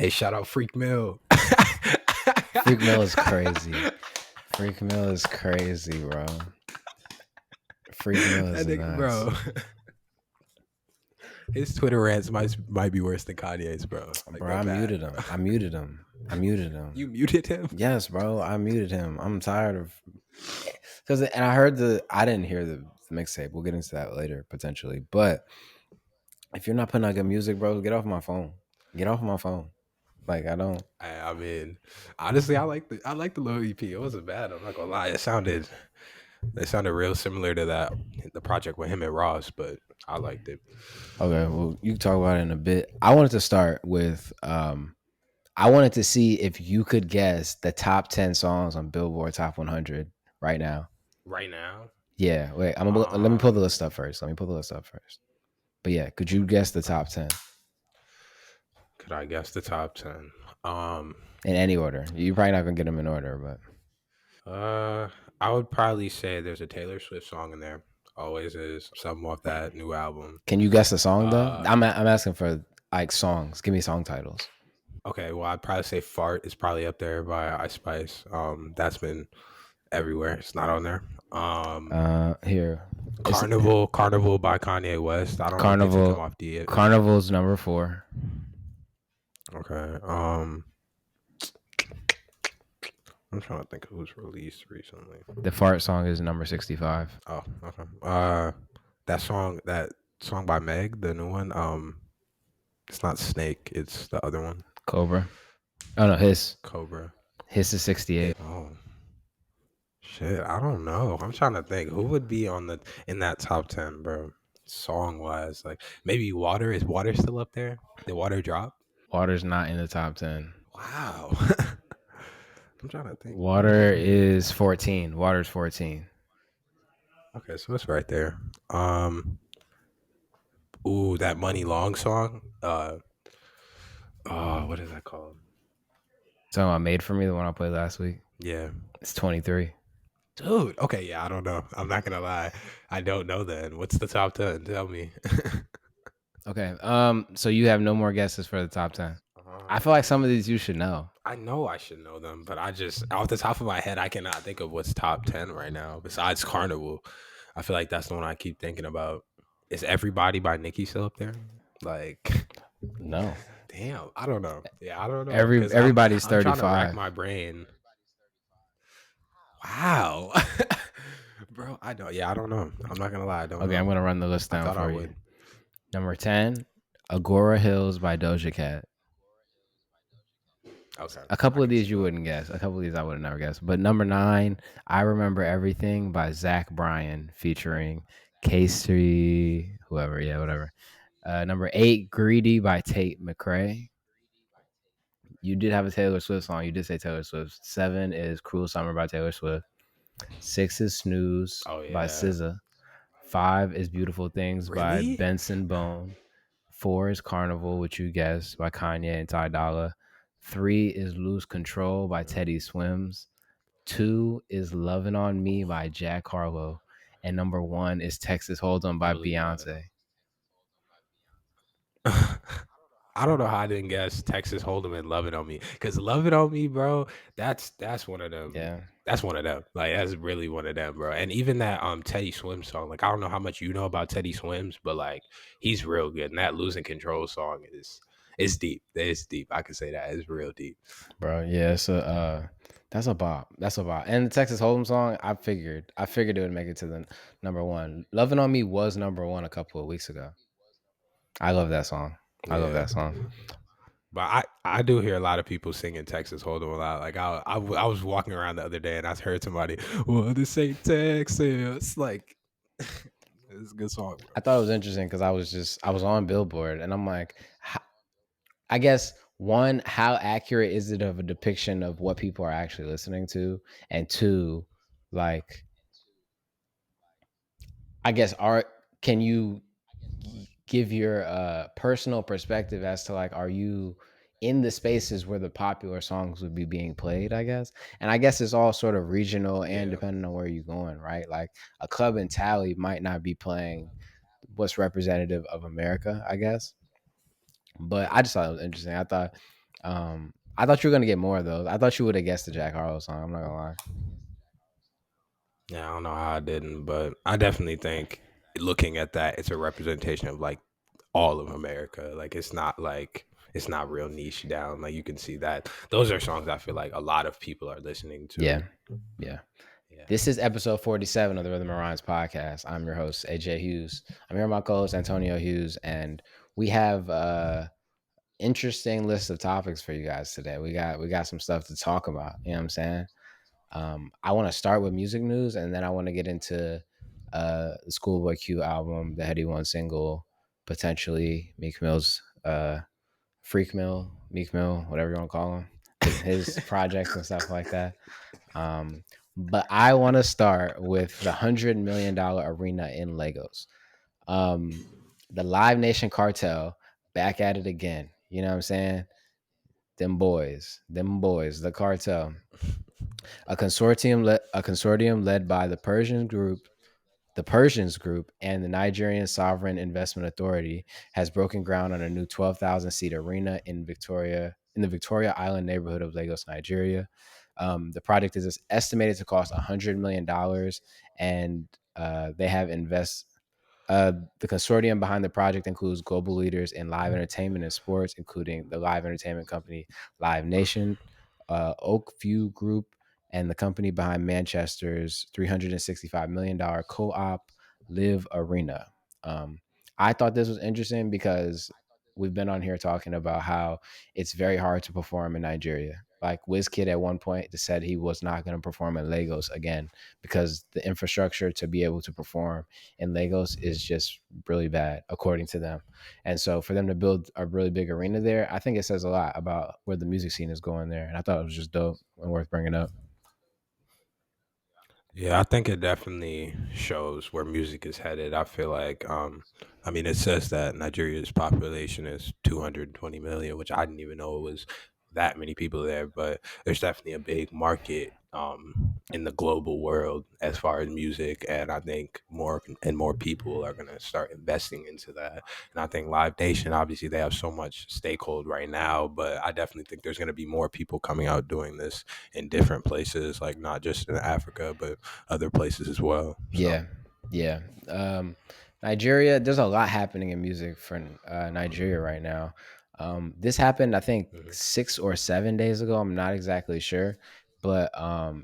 Hey, shout out Freak Mill. Freak Mill is crazy. Freak Mill is crazy, bro. Freak Mill is That nigga, nuts. bro. His Twitter rants might be worse than Kanye's, bro. Like, Bro, I muted him. I muted him. You muted him? Yes, bro. I muted him. I'm tired of and I heard I didn't hear the mixtape. We'll get into that later potentially. But if you're not putting out good music, bro, get off my phone. Get off my phone. Like I don't. I mean, honestly, I like the little EP. It wasn't bad. I'm not gonna lie. It sounded real similar to the project with him and Ross, but I liked it. Okay, well, you can talk about it in a bit. I wanted to start with I wanted to see if you could guess the top 10 songs on Billboard Top 100 right now. Right now? Yeah, wait. Let me pull the list up first. But yeah, could you guess the top 10? Could I guess the top 10? In any order. You're probably not gonna get them in order, but I would probably say there's a Taylor Swift song in there. Always is something off that new album. Can you guess the song though? I'm asking for like songs. Give me song titles. Okay, well, I'd probably say "Fart" is probably up there by Ice Spice. That's been everywhere. It's not on there. Here, Carnival by Kanye West. I don't know if it come off the Carnival's number 4. Okay. I'm trying to think of who's released recently. The Fart song is number 65. Oh, okay. That song by Meg, the new one. It's not Snake. It's the other one. Cobra. Oh no, Hiss. Cobra. Hiss is 68. Oh. Shit, I don't know. I'm trying to think who would be in that top 10, bro. Song wise, like maybe Water. Is Water still up there? Did Water drop? Water's not in the top 10. Wow. I'm trying to think. Water is 14. Water's 14. Okay, so it's right there. Ooh, that Money Long song. What is that called? So I Made For Me, the one I played last week. Yeah. It's 23. Dude, okay, yeah, I don't know. I'm not gonna lie. I don't know then. What's the top 10? Tell me. Okay. So you have no more guesses for the top 10. I feel like some of these you should know. I know I should know them, but I just off the top of my head I cannot think of what's top 10 right now besides Carnival. I feel like that's the one I keep thinking about. Is Everybody by Nicki still up there? Like, no. Damn, I don't know. Yeah, I don't know. Everybody's 35. I'm trying to rack my brain. Wow. Bro, I don't. Yeah, I don't know. I'm not gonna lie. I don't know. I'm gonna run the list down for you. Number 10, Agora Hills by Doja Cat. Okay. A couple of these you wouldn't guess. A couple of these I would have never guessed. But number 9, I Remember Everything by Zach Bryan featuring Casey, whoever. Yeah, whatever. Number 8, Greedy by Tate McRae. You did have a Taylor Swift song. You did say Taylor Swift. 7 is Cruel Summer by Taylor Swift. 6 is Snooze by SZA. 5 is Beautiful Things by Benson Bone. 4 is Carnival, which you guessed, by Kanye and Ty Dolla. 3 is Lose Control by Teddy Swims. 2 is Lovin' On Me by Jack Harlow. And number 1 is Texas Hold'em by Beyonce. I don't know how I didn't guess Texas Hold'em and Lovin' On Me. Because Lovin' On Me, bro, that's one of them. Yeah. That's one of them. Like, that's really one of them, bro. And even that Teddy Swims song, like, I don't know how much you know about Teddy Swims, but, like, he's real good. And that Losing Control song is deep. It's deep. I can say that. It's real deep. Bro, yeah, that's a bop. That's a bop. And the Texas Hold'em song, I figured it would make it to the number 1. Lovin' On Me was number 1 a couple of weeks ago. I love that song. I love that song. But I do hear a lot of people singing Texas Hold'em a lot. Like I was walking around the other day and I heard somebody, well, this ain't Texas. Like, it's a good song, bro. I thought it was interesting because I was on Billboard and I'm like, I guess, 1, how accurate is it of a depiction of what people are actually listening to? And 2, like, I guess, can you give your personal perspective as to, like, are you in the spaces where the popular songs would be being played, I guess? And I guess it's all sort of regional and depending on where you're going, right? Like, a club in Tally might not be playing what's representative of America, I guess. But I just thought it was interesting. I thought I thought you were gonna get more of those. I thought you would have guessed the Jack Harlow song. I'm not gonna lie. Yeah, I don't know how I didn't, but I definitely think looking at that, it's a representation of like all of America. Like it's not real niche down. Like you can see that those are songs I feel like a lot of people are listening Yeah, to. yeah. Yeah. This is episode 47 of the Rhythm and Rhymes podcast. I'm your host, AJ Hughes. I'm here with my co-host Antonio Hughes, and we have interesting list of topics for you guys today. We got some stuff to talk about. You know what I'm saying? I want to start with music news, and then I want to get into the Schoolboy Q album, the Headie One single, potentially Meek Mill's Freak Mill, Meek Mill, whatever you want to call him, his projects and stuff like that. But I want to start with the $100 million arena in Lagos. Um, the Live Nation cartel back at it again. You know what I'm saying? Them boys, the cartel. A consortium led by the Persians Group, and the Nigerian Sovereign Investment Authority has broken ground on a new 12,000 seat arena in the Victoria Island neighborhood of Lagos, Nigeria. The project is estimated to cost $100 million, and they have the consortium behind the project includes global leaders in live entertainment and sports, including the live entertainment company Live Nation, Oakview Group, and the company behind Manchester's $365 million co-op Live Arena. Um, I thought this was interesting because we've been on here talking about how it's very hard to perform in Nigeria. Like WizKid at one point said he was not going to perform in Lagos again because the infrastructure to be able to perform in Lagos is just really bad, according to them. And so for them to build a really big arena there, I think it says a lot about where the music scene is going there. And I thought it was just dope and worth bringing up. Yeah, I think it definitely shows where music is headed. I feel like, I mean, it says that Nigeria's population is 220 million, which I didn't even know it was that many people there. But there's definitely a big market in the global world as far as music, and I think more and more people are gonna start investing into that. And I think Live Nation, obviously, they have so much stakehold right now, but I definitely think there's gonna be more people coming out doing this in different places, like not just in Africa, but other places as well. So Yeah, yeah. Nigeria, there's a lot happening in music for Nigeria right now. This happened, I think, mhm. 6 or 7 days ago. I'm not exactly sure, but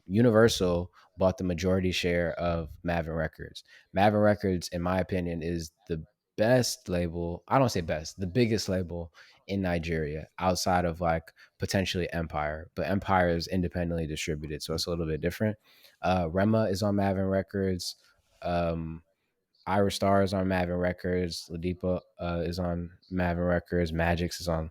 Universal bought the majority share of Mavin Records. Mavin Records, in my opinion, is the best label. I don't say best, the biggest label in Nigeria outside of like potentially Empire, but Empire is independently distributed, so it's a little bit different. Rema is on Mavin Records. Um, Ira Star is on Mavin Records. Ladipa is on Mavin Records. Magix is on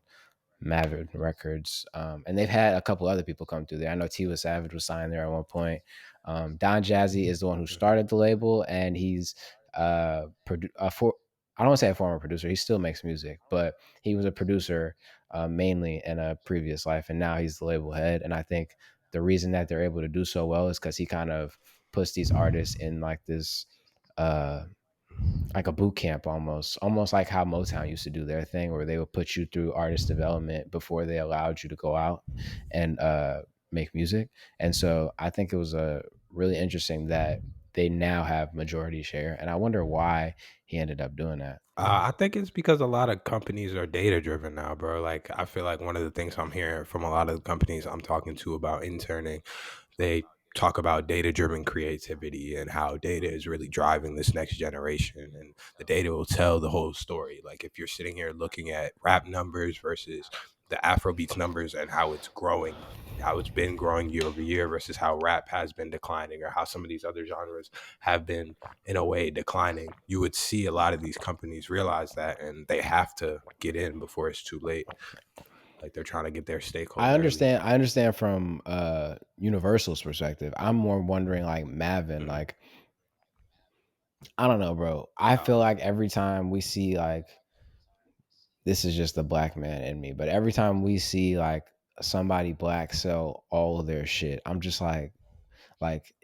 Mavin Records. And they've had a couple other people come through there. I know Tiwa Savage was signed there at one point. Don Jazzy is the one who started the label, and he's I don't want to say a former producer. He still makes music, but he was a producer mainly in a previous life, and now he's the label head. And I think the reason that they're able to do so well is because he kind of puts these artists in uh, like a boot camp almost like how Motown used to do their thing, where they would put you through artist development before they allowed you to go out and make music. And so I think it was really interesting that they now have majority share, and I wonder why he ended up doing that. I think it's because a lot of companies are data driven now, bro. Like I feel like one of the things I'm hearing from a lot of the companies I'm talking to about interning, they talk about data driven creativity and how data is really driving this next generation, and the data will tell the whole story. Like if you're sitting here looking at rap numbers versus the Afrobeats numbers and how it's growing, how it's been growing year over year versus how rap has been declining, or how some of these other genres have been in a way declining, you would see a lot of these companies realize that, and they have to get in before it's too late. Like they're trying to get their I stakehold early. understand. I understand from Universal's perspective. I'm more wondering like Mavin. Mhm. Like I don't know, bro. I feel Uh, like every time we see like this is just the black man in me. But every time we see like somebody black sell all of their shit, I'm just like,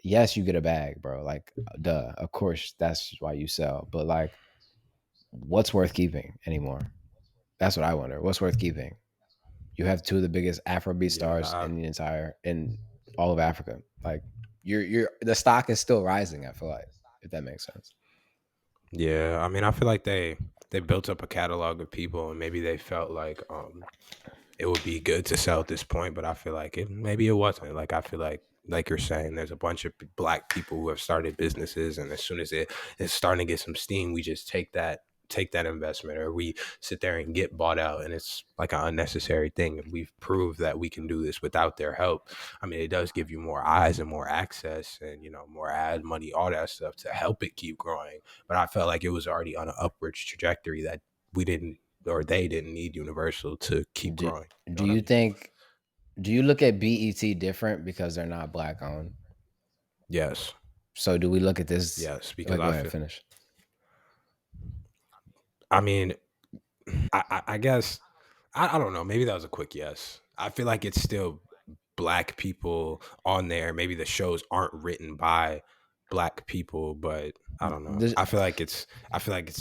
yes, you get a bag, bro. Like, duh, of course, that's why you sell. But like, what's worth keeping anymore? That's what I wonder. What's worth keeping? You have two of the biggest Afrobeat Yeah, stars in all of Africa. Like you're the stock is still rising. I feel like, if that makes sense. yeah. I mean, I feel like they built up a catalog of people, and maybe they felt like it would be good to sell at this point, but I feel like maybe it wasn't. Like I feel like you're saying, there's a bunch of black people who have started businesses, and as soon as it's starting to get some steam, we just take that investment, or we sit there and get bought out, and it's like an unnecessary thing. And we've proved that we can do this without their help. I mean, it does give you more eyes and more access, and more ad money, all that stuff to help it keep growing. But I felt like it was already on an upwards trajectory that we didn't or they didn't need Universal to keep Do growing. You know do what I you mean? think do you look at BET different because they're not black owned? Yes, So do we look at this? yes, because Wait, go I ahead, feel. finish. I mean, I guess I don't know. Maybe that was a quick yes. I feel like it's still black people on there. Maybe the shows aren't written by black people, but I don't know. The I feel like it's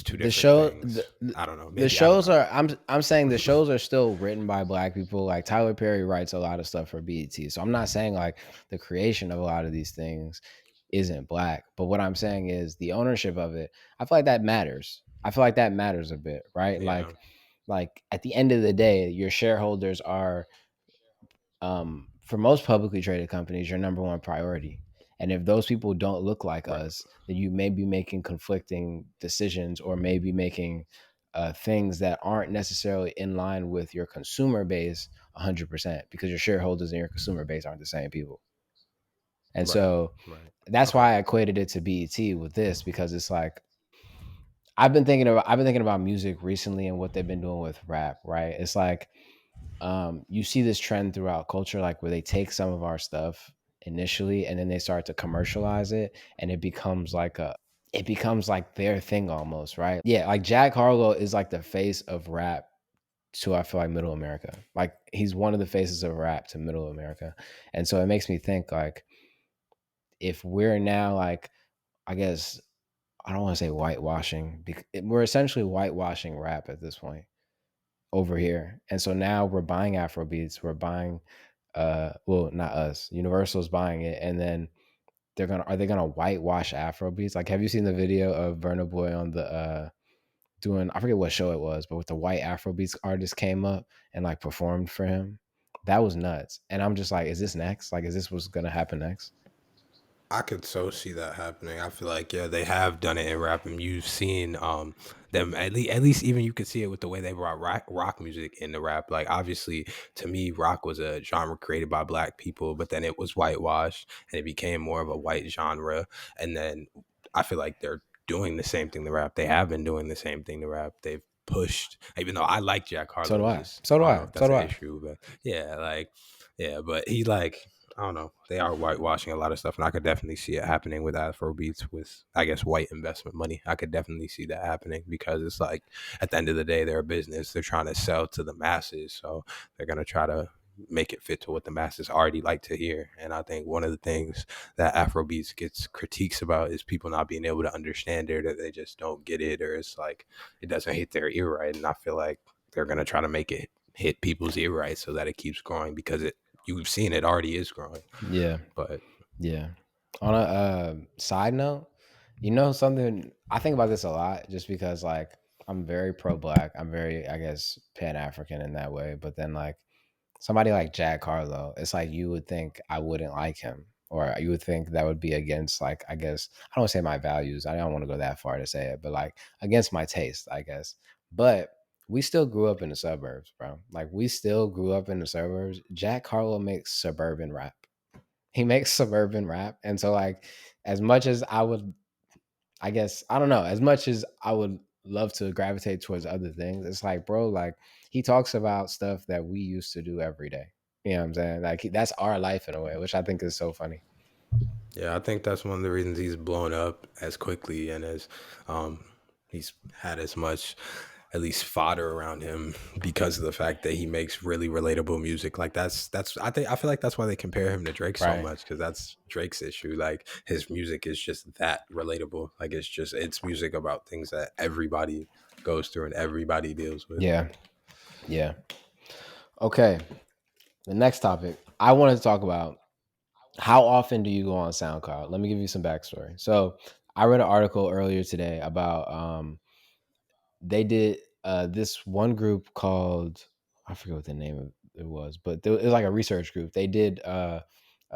two the different show things. I don't know. the Maybe I don't shows know. are I'm saying the shows are still written by black people. Like Tyler Perry writes a lot of stuff for BET. So I'm not saying like the creation of a lot of these things isn't black, but what I'm saying is the ownership of it. I feel like that matters. I feel like that matters a bit, right? Yeah, Like at the end of the day, your shareholders are for most publicly traded companies, your number one priority. And if those people don't look like right, us, then you may be making conflicting decisions or maybe making things that aren't necessarily in line with your consumer base 100% because your shareholders and your consumer base aren't the same people. And right, so right. that's Okay, why I equated it to BET with this because it's like I've been thinking about music recently and what they've been doing with rap, right? It's like you see this trend throughout culture, like where they take some of our stuff initially and then they start to commercialize it, and it becomes like their thing almost, right? Yeah, like Jack Harlow is like the face of rap to I feel like middle America. Like he's one of the faces of rap to middle America, and so it makes me think like if we're now like I guess I don't want to say whitewashing because we're essentially whitewashing rap at this point over here. And so now we're buying Afro beats, we're buying well, not us. Universal's buying it, and then are they gonna whitewash Afro beats? Like, have you seen the video of Burna Boy on the doing I forget what show it was, but with the white Afro beats artist came up and like performed for him? That was nuts. And I'm just like, is this next? Like, is this what's gonna happen next? I could so see that happening. I feel like yeah, they have done it in rap, and you've seen them at least even you could see it with the way they brought rock music into rap. Like obviously, to me, rock was a genre created by black people, but then it was whitewashed and it became more of a white genre. And then I feel like they're doing the same thing to rap. They have been doing the same thing to rap. They've pushed, even though I like Jack So Harlow, do it's I. just So do I don't know I. if So that's do an I. issue, but yeah, like yeah, but he like I don't know. They are whitewashing a lot of stuff, and I could definitely see it happening with Afro beats with, I guess, white investment money. I could definitely see that happening because it's like at the end of the day, they're a business. They're trying to sell to the masses, so they're gonna try to make it fit to what the masses already like to hear. And I think one of the things that Afrobeats gets critiques about is people not being able to understand it, or they just don't get it, or it's like it doesn't hit their ear right. And I feel like they're gonna try to make it hit people's ear right so that it keeps growing because it you've seen it already is growing. Yeah. But Yeah. On a side note, you know something I think about this a lot just because like I'm very pro black. I'm very, I guess, pan African in that way. But then like somebody like Jack Harlow, it's like you would think I wouldn't like him. Or you would think that would be against like, I guess, I don't say my values. I don't want to go that far to say it, but like against my taste, I guess. But we still grew up in the suburbs, bro. Like we still grew up in the suburbs. Jack Harlow makes suburban rap. He makes suburban rap. And so like as much as I would I guess I don't know, as much as I would love to gravitate towards other things, it's like, bro, like he talks about stuff that we used to do every day. You know what I'm saying? Like that's our life in a way, which I think is so funny. yeah, I think that's one of the reasons he's blown up as quickly and as um, he's had as much at least fodder around him because of the fact that he makes really relatable music. Like that's I feel like that's why they compare him to Drake so Right. much because that's Drake's issue. Like his music is just that relatable. Like it's music about things that everybody goes through and everybody deals with. Yeah. Yeah. Okay, the next topic I wanted to talk about: how often do you go on SoundCloud? Let me give you some backstory. So I read an article earlier today about they did this one group called, I forget what the name of it was, but it was like a research group. They did a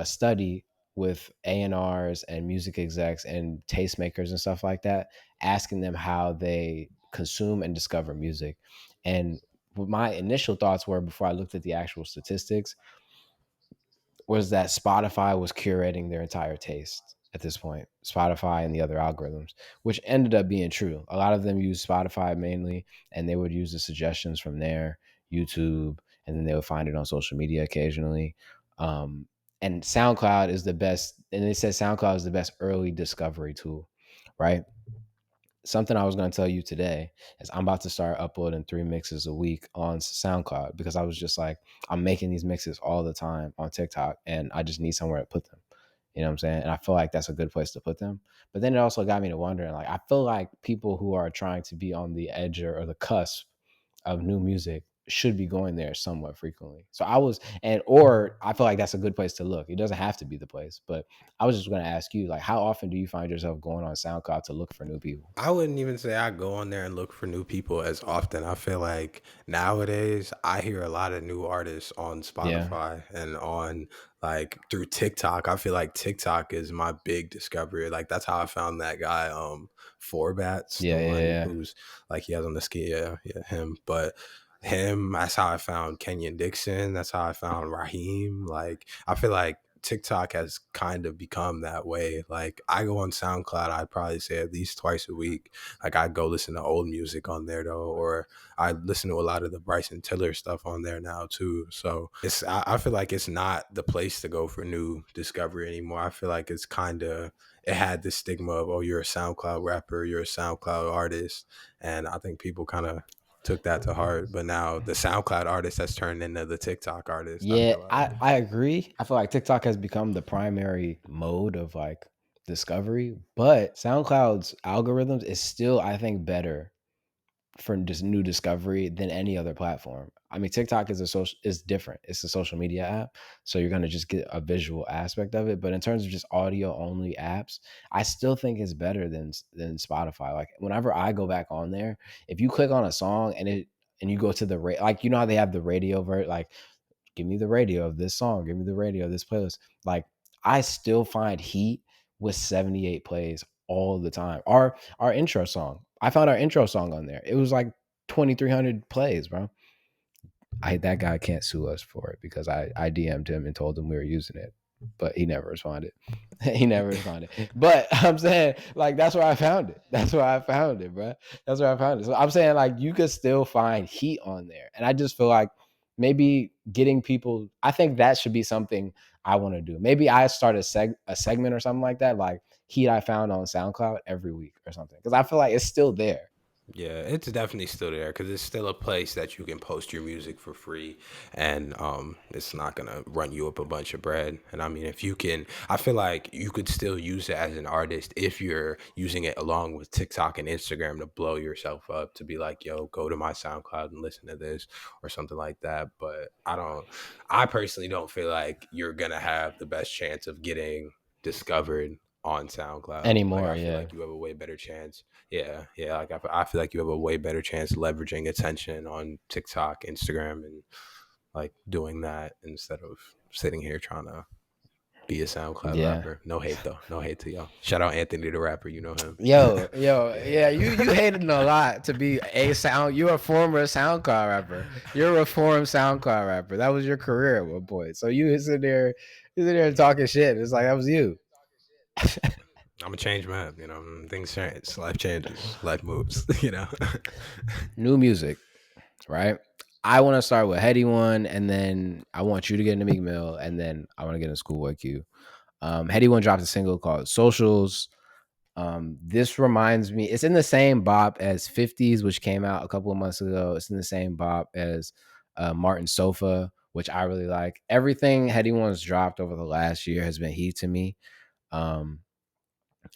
study with A&Rs and music execs and tastemakers and stuff like that, asking them how they consume and discover music. And what my initial thoughts were before I looked at the actual statistics was that Spotify was curating their entire taste at this point. Spotify and the other algorithms, which ended up being true. A lot of them use Spotify mainly, and they would use the suggestions from there, YouTube, and then they would find it on social media occasionally. And SoundCloud is the best, and they said SoundCloud is the best early discovery tool, right? Something I was going to tell you today is I'm about to start uploading 3 mixes a week on SoundCloud, because I was just like, I'm making these mixes all the time on TikTok and I just need somewhere to put them. You know what I'm saying? And I feel like that's a good place to put them. But then it also got me to wondering, like, I feel like people who are trying to be on the edge or the cusp of new music should be going there somewhat frequently. So I was, and or I feel like that's a good place to look. It doesn't have to be the place, but I was just going to ask you, like, how often do you find yourself going on SoundCloud to look for new people? I wouldn't even say I go on there and look for new people as often. I feel like nowadays I hear a lot of new artists on Yeah. Spotify and on like through TikTok. I feel like TikTok is my big discovery. Like that's how I found that guy, Forbats, the Yeah, yeah, one yeah. who's like he has on the ski, yeah, him. But him, that's how I found Kenyon Dixon. That's how I found Raheem. Like I feel like TikTok has kind of become that way. Like I go on SoundCloud, I'd probably say at least twice a week. Like I'd go listen to old music on there though, or I listen to a lot of the Bryson Tiller stuff on there now too. So I feel like it's not the place to go for new discovery anymore. I feel like it's kind of it had this stigma of, oh, you're a SoundCloud rapper, you're a SoundCloud artist, and I think people kind of took that to heart. But now the SoundCloud artist has turned into the TikTok artist, I Yeah, feel like. I agree. I feel like TikTok has become the primary mode of like discovery, but SoundCloud's algorithms is still, I think, better for just new discovery than any other platform. I mean, TikTok is a social is different. It's a social media app, so you're gonna just get a visual aspect of it. But in terms of just audio only apps, I still think it's better than Spotify. Like whenever I go back on there, if you click on a song and you go to the like, you know how they have the radio like, give me the radio of this song, give me the radio of this playlist. Like I still find Heat with 78 plays all the time. Our intro song. I found our intro song on there. It was like 2,300 plays, bro. That guy can't sue us for it because I DM'd him and told him we were using it, but he never responded. He never responded. But I'm saying, like, that's where I found it. That's where I found it, bro. That's where I found it. So I'm saying, like, you could still find Heat on there, and I just feel like maybe getting people. I think that should be something I want to do. Maybe I start a segment or something like that, like Heat I found on SoundCloud every week or something, because I feel like it's still there. Yeah, it's definitely still there because it's still a place that you can post your music for free, and it's not gonna run you up a bunch of bread. And I mean, if you can, I feel like you could still use it as an artist if you're using it along with TikTok and Instagram to blow yourself up. To be like, yo, go to my SoundCloud and listen to this or something like that. But I personally don't feel like you're gonna have the best chance of getting discovered on SoundCloud. Like Anymore. I feel Yeah. like you have a way better chance. Yeah, yeah. Like I feel like you have a way better chance leveraging attention on TikTok, Instagram, and like doing that instead of sitting here trying to be a SoundCloud Yeah. rapper. No hate though. No hate to y'all. Shout out Anthony the rapper. You know him. Yo, yeah, Yeah. you hated a lot to be a sound. You're a former SoundCloud rapper. You're a reformed SoundCloud rapper. That was your career at one point. So you sit there talking shit. It's like that was you. I'm a change man. You know, things change. Life changes. Life moves. You know. New music, right? I want to start with Headie One, and then I want you to get into Meek Mill, and then I want to get into Schoolboy Q. Headie One dropped a single called Socials. This reminds me, it's in the same bop as 50s, which came out a couple of months ago. It's in the same bop as Martin Sofa, which I really like. Everything Headie One's dropped over the last year has been heat to me. Um,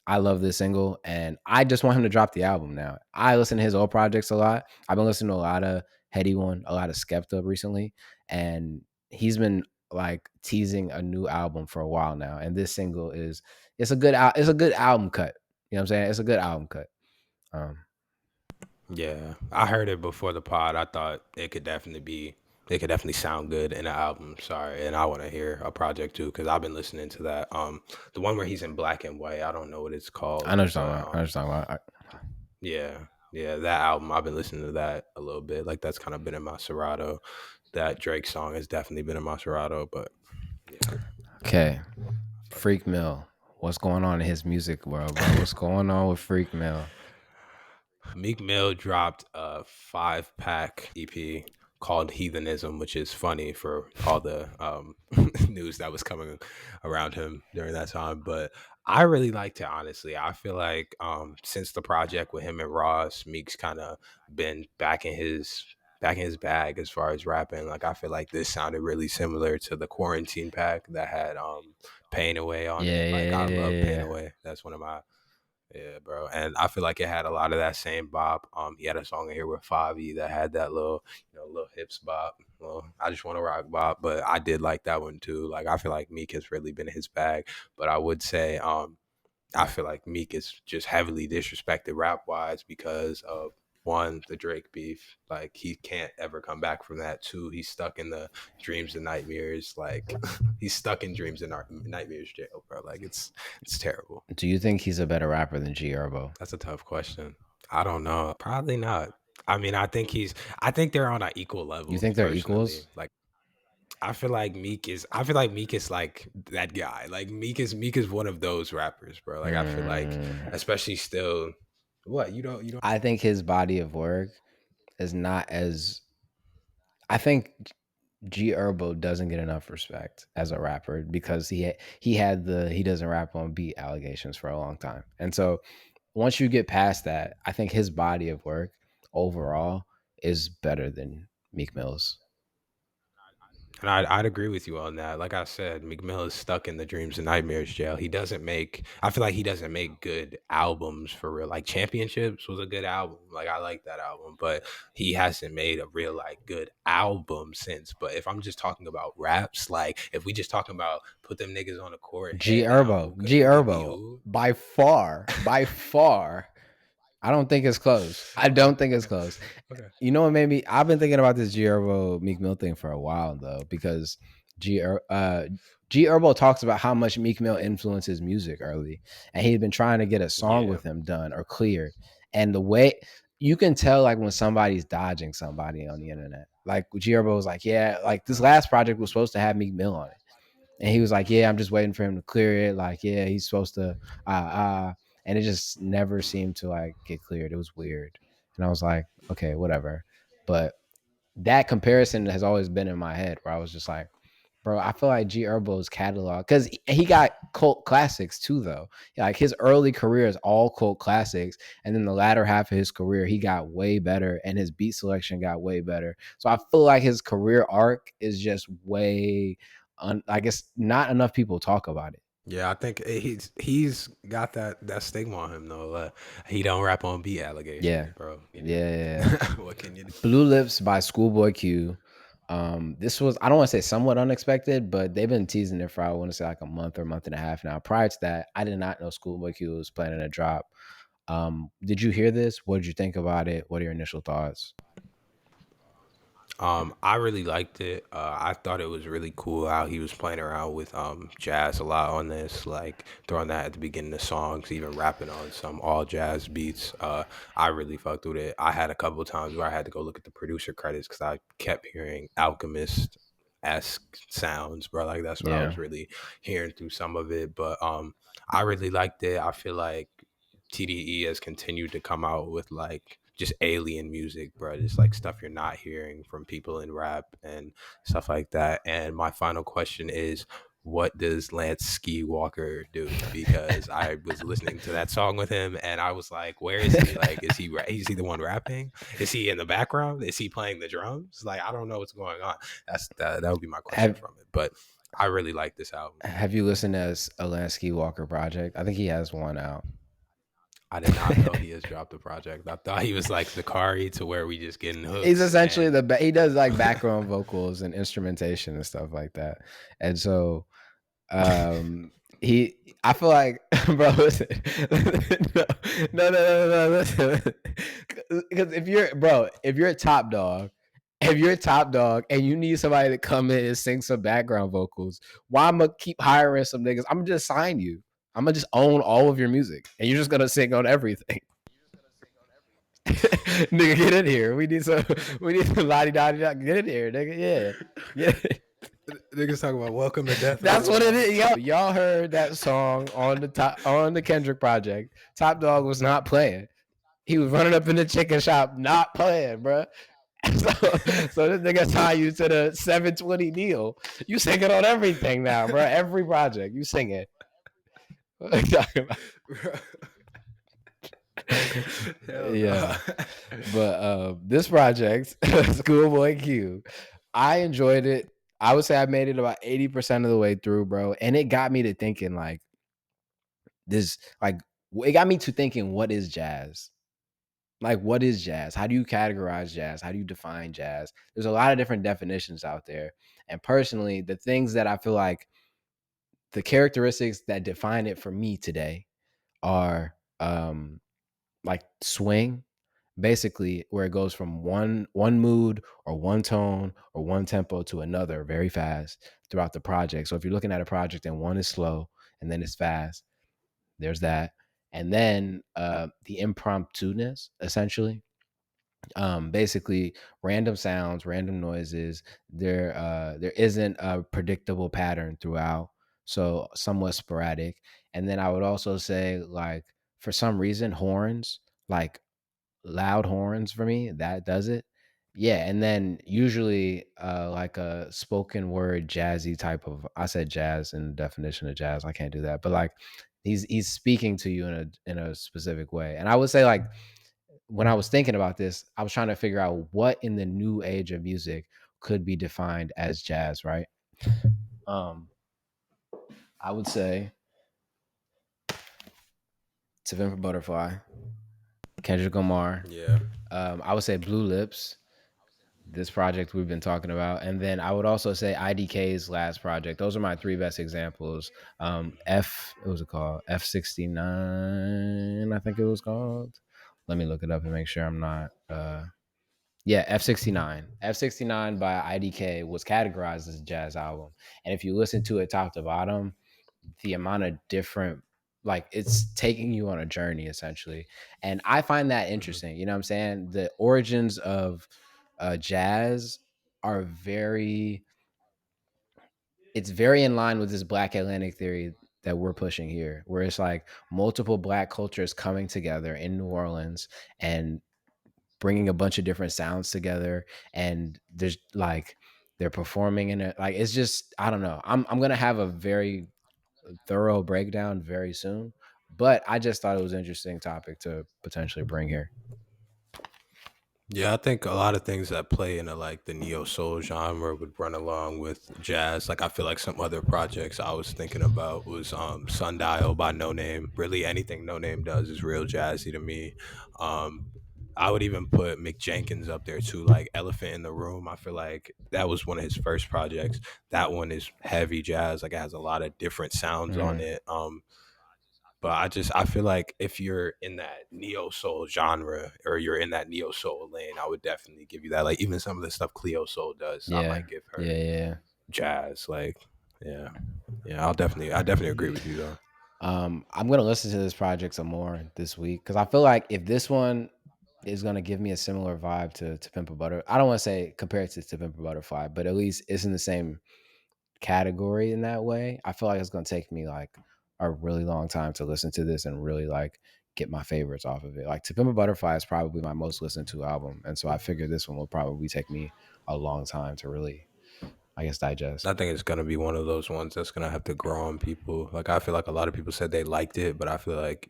I love this single, and I just want him to drop the album now. I listen to his old projects a lot. I've been listening to a lot of Headie One, a lot of Skepta recently, and he's been like teasing a new album for a while now. And this single is it's a good album cut. You know what I'm saying? It's a good album cut. Um, Yeah, I heard it before the pod. I thought it could definitely sound good in an album. Sorry, and I want to hear a project too because I've been listening to that. The one where he's in black and white. I don't know what it's I called, know what you're talking but about. I know what you're talking about. yeah, yeah, that album. I've been listening to that a little bit. Like that's kind of been in my Serato. That Drake song has definitely been in my Serato, but yeah, Okay, I fuck with Freak Mill. What's going on in his music world, bro? What's going on with Freak Mill? Meek Mill dropped a 5-pack EP called Heathenism, which is funny for all the news that was coming around him during that time. But I really liked it, honestly. I feel like since the project with him and Ross, Meek's kind of been back in his bag as far as rapping. Like I feel like this sounded really similar to the quarantine pack that had Pain Away on Yeah, it. Like yeah, I yeah, love yeah, Pain yeah. Away. That's one of my yeah, bro. And I feel like it had a lot of that same bop. He had a song in here with Favi that had that little, little hips bop. Well, I just want to rock bop, but I did like that one too. Like I feel like Meek has really been his bag. But I would say, I feel like Meek is just heavily disrespected rap wise because of one, the Drake beef. Like he can't ever come back from that. Two, he's stuck in the dreams and nightmares. Like he's stuck in dreams and nightmares jail, bro. Like it's terrible. Do you think he's a better rapper than G Herbo? That's a tough question. I don't know. Probably not. I mean, I think they're on an equal You level think they're personally. equals? Like I feel like Meek is like that guy. Like Meek is one of those rappers, bro. Like I feel like Mm, especially still what, you don't I think his body of work is not as. I think G Herbo doesn't get enough respect as a rapper because he had the he doesn't rap on beat allegations for a long time, and so once you get past that, I think his body of work overall is better than Meek Mill's. and I'd agree with you on that. Like I said, Meek Mill is stuck in the dreams and nightmares jail. He doesn't make. I feel like he doesn't make good albums for real. Like Championships was a good album. Like I like that album, but he hasn't made a real like good album since. But if I'm just talking about raps, like if we just talking about put them niggas on the court, G head down, hookah, G give me Herbo, who? by far. I don't think it's close. I Okay, don't think it's okay, close. okay. You know what made me? I've been thinking about this G Herbo Meek Mill thing for a while though, because G G Herbo talks about how much Meek Mill influenced his music early, and he'd been trying to get a song Yeah. with him done or cleared. And the way you can tell, like when somebody's dodging somebody on the internet, like G Herbo was like, yeah, like this last project was supposed to have Meek Mill on it. And he was like, yeah, I'm just waiting for him to clear it. Like, yeah, he's supposed to, and it just never seemed to like get cleared. It was weird. And I was like, okay, whatever. But that comparison has always been in my head where I was just like, bro, I feel like G Herbo's catalog, because he got cult classics too, though. Like his early career is all cult classics. And then the latter half of his career, he got way better and his beat selection got way better. So I feel like his career arc is just way, I guess not enough people talk about it. Yeah, I think he's got that stigma on him though. He don't rap on beat allegations, Yeah. bro. Yeah. Yeah. What can you do? Blue Lips by Schoolboy Q. This was, I don't want to say somewhat unexpected, but they've been teasing it for, I want to say like a month or month and a half now. Prior to that, I did not know Schoolboy Q was planning a drop. Did you hear this? What did you think about it? What are your initial thoughts? I really liked it. I thought it was really cool how he was playing around with jazz a lot on this, like throwing that at the beginning of songs, even rapping on some all jazz beats. I really fucked with it. I had a couple of times where I had to go look at the producer credits because I kept hearing Alchemist esque sounds, bro. Like that's what I Yeah. was really hearing through some of it. But I really liked it. I feel like TDE has continued to come out with like just alien music, bro. Just like stuff you're not hearing from people in rap and stuff like that. And my final question is, what does Lance Ski Walker do? Because I was listening to that song with him, and I was like, where is he? Like, is he the one rapping? Is he in the background? Is he playing the drums? Like, I don't know what's going on. That would be my question have from it. But I really like this album. Have you listened to a Lansky Walker project? I think he has one out. I did not know he has dropped a project. I thought he was like Zakari, to where we just getting He's hooks essentially and he does like background vocals and instrumentation and stuff like that. And so um I feel like bro, listen. No, listen. Because if you're a top dog, and you need somebody to come in and sing some background vocals, why I'm gonna keep hiring some niggas? I'm gonna just sign you. I'm gonna just own all of your music, and you're just gonna sing on everything. Nigga, get in here. We need some lottie dottie. Get in here, nigga. Yeah. niggas talking about Welcome to Death That's Row. what it is. Y'all heard that song on the Kendrick project. Top Dog was not playing. He was running up in the chicken shop, not playing, bro. So this nigga signed you to the 720 deal. You singing on everything now, bro. Every project you sing it. What are you talking about? Yeah, but this project, Schoolboy Q, I enjoyed it. I would say I made it about 80% of the way through, bro, and it got me to thinking like this, like it got me to thinking, what is jazz? Like, what is jazz? How do you categorize jazz? How do you define jazz? There's a lot of different definitions out there, and personally, the things that I feel like the characteristics that define it for me today are like swing, basically where it goes from one mood or one tone or one tempo to another very fast throughout the project. So if you're looking at a project and one is slow and then it's fast, there's that. And then the impromptu-ness, essentially. Basically random sounds, random noises. There isn't a predictable pattern throughout, so somewhat sporadic. And then I would also say, like, for some reason, horns, like loud horns for me, that does it. Yeah, and then usually like a spoken word jazzy type of, I said jazz in the definition of jazz. I can't do that. But like he's speaking to you in a specific way. And I would say, like, when I was thinking about this, I was trying to figure out what in the new age of music could be defined as jazz, right? Um I would say To Pimp a Butterfly, Kendrick Lamar. Yeah. I would say Blue Lips, this project we've been talking about. And then I would also say IDK's last project. Those are my three best examples. What was it called? F69, I think it was called. Let me look it up and make sure I'm not yeah, F69. F69 by IDK was categorized as a jazz album. And if you listen to it top to bottom, the amount of different, like, it's taking you on a journey essentially. And I find that Mhm. interesting. You know what I'm saying? The origins of jazz are very, it's very in line with this Black Atlantic theory that we're pushing here, where it's like multiple Black cultures coming together in New Orleans and bringing a bunch of different sounds together, and there's like they're performing in it. Like, it's just, I don't know. I'm gonna have a very thorough breakdown very soon, but I just thought it was an interesting topic to potentially bring here. Yeah, I think a lot of things that play into like the neo soul genre would run along with jazz. Like I feel like some other projects I was thinking about was Sundial by No Name. Really anything No Name does is real jazzy to me. Um I would even put Mick Jenkins up there too, like Elephant in the Room. I feel like that was one of his first projects. That one is heavy jazz, like it has a lot of different sounds on Mm, it. But I feel like if you're in that neo soul genre or you're in that neo soul lane, I would definitely give you that. Like even some of the stuff Cleo Soul does, I yeah, might give her yeah. jazz. Like yeah, yeah, I definitely agree with you though. I'm gonna listen to this project some more this week because I feel like if this one is gonna give me a similar vibe to Pimp a Butter, I don't want to say compare it to Pimp a Butterfly, but at least it's in the same category in that way. I feel like it's gonna take me like a really long time to listen to this and really like get my favorites off of it. Like To Pimp a Butterfly is probably my most listened to album, and so I figured this one will probably take me a long time to really I guess, digest. I think it's gonna be one of those ones that's gonna have to grow on people. Like I feel like a lot of people said they liked it, but I feel like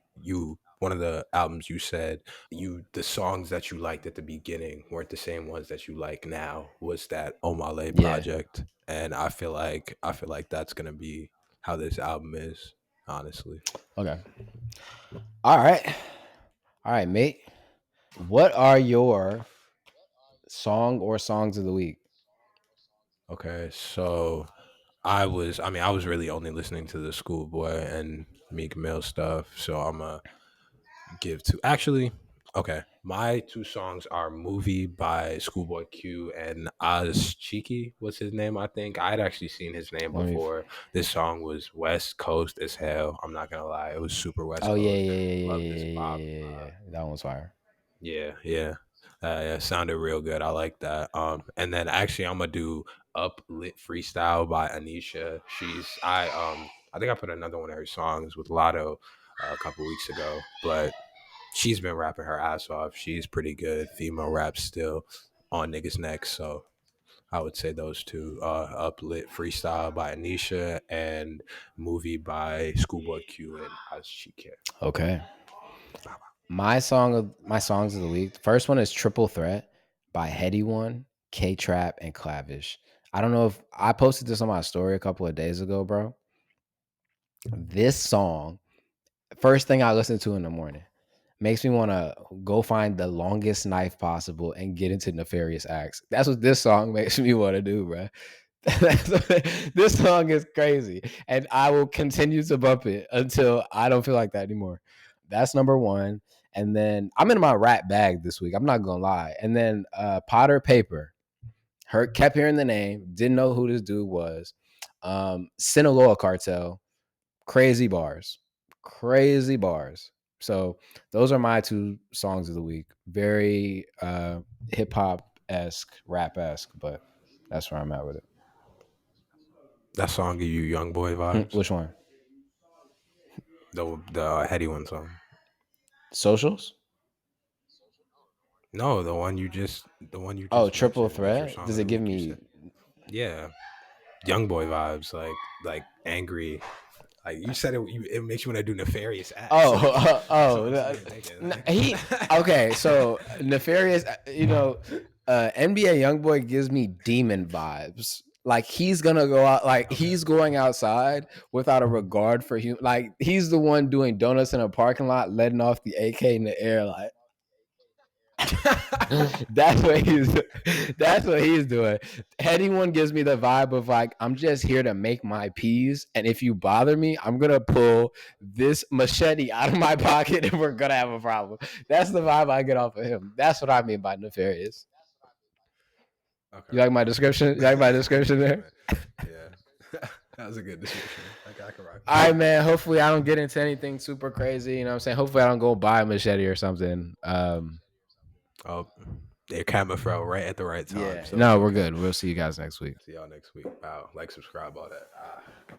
one of the albums you said the songs that you liked at the beginning weren't the same ones that you like now. Was that Omale Yeah. project? And I feel like that's gonna be how this album is, honestly. Okay. All right. All right, mate. What are your song or songs of the week? Okay, so I was really only listening to the Schoolboy and Meek Mill stuff. So I'm a give to actually okay, my two songs are Movie by Schoolboy Q and Oz Cheeky. What's his name? I think I'd actually seen his name Let me. before. This song was West Coast as hell. I'm not gonna lie, it was super West Oh yeah, Coast. yeah, yeah, yeah, Love this yeah, yeah, pop. yeah, yeah. That one's fire. Yeah, yeah. Yeah, sounded real good. I like that. And then actually I'm gonna do Up Lit Freestyle by Anisha. I think I put another one of her songs with Lotto a couple weeks ago, but she's been rapping her ass off. She's pretty good. Female rap still on niggas' necks. So I would say those two. Uplit Freestyle by Anisha and Movie by Schoolboy Q and Ashike. Okay. My songs of the week. The first one is Triple Threat by Headie One, K Trap, and Clavish. I don't know if I posted this on my story a couple of days ago, bro. This song, first thing I listen to in the morning, makes me want to go find the longest knife possible and get into nefarious acts. That's what this song makes me want to do, bro. This song is crazy, and I will continue to bump it until I don't feel like that anymore. That's number one. And then I'm in my rap bag this week. I'm not gonna lie. And then Potter Paper. Kept hearing the name, didn't know who this dude was. Sinaloa Cartel, crazy bars, crazy bars. So those are my two songs of the week. Very hip hop esque, rap esque, but that's where I'm at with it. That song give you young boy vibes. Which one? The Heady One song. Socials? No, the one you Oh, just Triple mentioned. That's your Threat. song Does of it the give week. You said, me? yeah, young boy vibes, like angry. Like you said, it makes you want to do nefarious acts. Oh, Like that's what I'm oh, sitting here thinking. he Like. okay. So nefarious, NBA YoungBoy gives me demon vibes. Like he's gonna go out, like Okay. he's going outside without a regard for human. Like he's the one doing donuts in a parking lot, letting off the AK in the air. Like that's what he's that's what he's doing. Anyone gives me the vibe of like I'm just here to make my peas, and if you bother me, I'm gonna pull this machete out of my pocket, and we're gonna have a problem. That's the vibe I get off of him. That's what I mean by nefarious. Okay. You like my description? You like my description there? Man. Yeah. That was a good description. I can rock All with right, that. man. Hopefully, I don't get into anything super crazy. You know what I'm saying? Hopefully, I don't go buy a machete or something. Oh, your camera fell right at the right time, Yeah. so it's No, we're okay. good. We'll see you guys next week. See y'all next week. Wow. Like, subscribe, all that.